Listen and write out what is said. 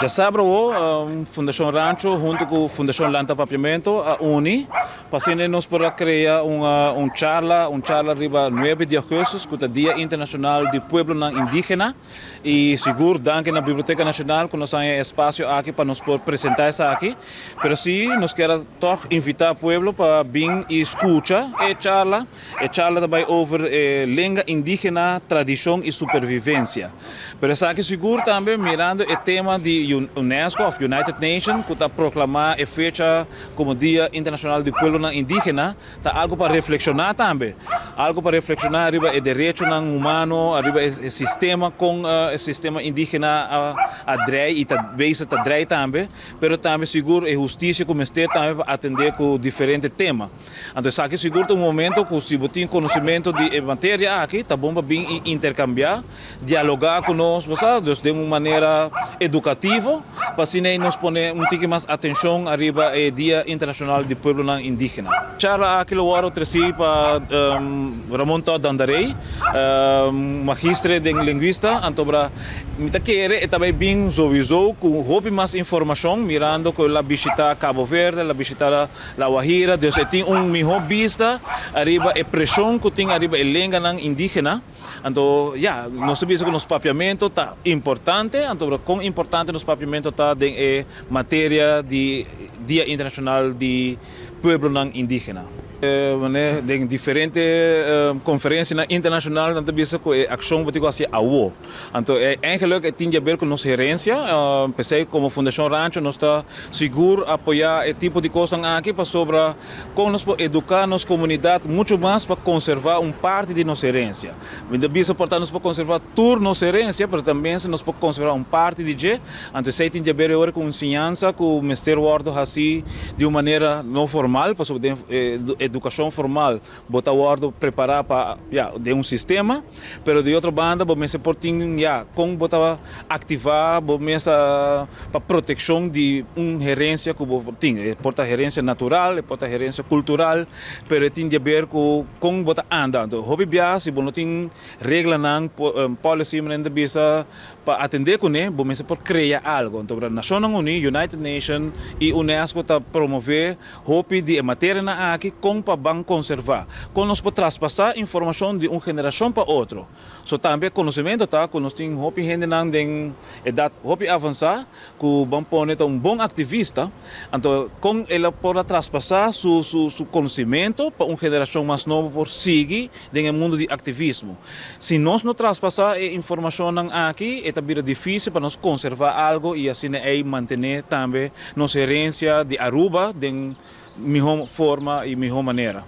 Já sabe, Fundação Rancho, junto com a Fundação Lanta Papiamento, a UNI, para nós para criar charla arriba 9 de agosto, que é o Dia Internacional do Pueblo Indígena, e seguro, danke na Biblioteca Nacional, que nós temos espaço aqui para nos apresentar isso aqui, mas sim, nós queremos invitar o pueblo para vir e escutar a charla também sobre língua indígena, tradição e supervivência. Mas isso aqui seguro também, mirando o tema de UNESCO, of United Nations, que está proclamar a fecha como Dia Internacional do Pueblo Indígena, está algo para reflexionar também. Algo para reflexionar arriba o direito humano, arriba o sistema com o sistema indígena a drei e também também, mas também seguro a justiça como está também para atender com diferentes temas. Então, isso aqui seguro é um momento que se você tem conhecimento de matéria aqui, está bom para vir intercambiar, dialogar conosco, de uma maneira educativa, para assim nos poner um pouco mais atenção arriba o Dia Internacional do Pueblo Indígena. Charla aqui o hora treci para Ramon Todd Dandarei, magistre de linguista, então para me querer também bem sowieso com roupa mais informação, mirando com a visita Cabo Verde, a visita La Guajira, dus tem melhor vista arriba a pressão que tem arriba a língua indígena. Então, nós sabemos que o nosso papiamento está importante, então, quão importante o nosso papiamento está em matéria de Dia Internacional de Pueblo Indígena. Em diferentes conferências internacionais, nós temos a ação que assim a UO. Então, eigenlijk tem a ver com nossa herência. Pensei como Fundação Rancho, nós está seguro apoiar esse tipo de coisas aqui para sobre como nós educar nossa comunidade muito mais para conservar parte de nossa herência. Mas portanto, nós podemos conservar toda nossa herência, mas também nós podemos conservar parte de G. Então, isso tem a ver com ensinança, com o Ministério Guardo assim de uma maneira não formal, para sobre educação formal, botar o ordem preparar para de um sistema, mas de outra banda, você pode como botar ativar, para proteção de uma gerência que tem, pode gerência natural, pode gerência cultural, mas tem a ver com como botar andando. Hobby se você tem regra não policy ainda bisa para atender com ele, você pode criar algo. Então, a Nações Unidas, United Nations e UNESCO está promover hobby de matéria aqui como para conservar. Como nós podemos traspassar informação de uma geração para outra. So também conhecimento tá, quando nós temos hobby gente em idade hobby avançar, que vamos pôr bom ativista, então com ele pode traspassar seu conhecimento para uma geração mais nova por seguir no mundo de ativismo. Se nós não traspassar a informação aqui, é também difícil para nós conservar algo e assim manter também nossa herência de Aruba de melhor forma e melhor maneira.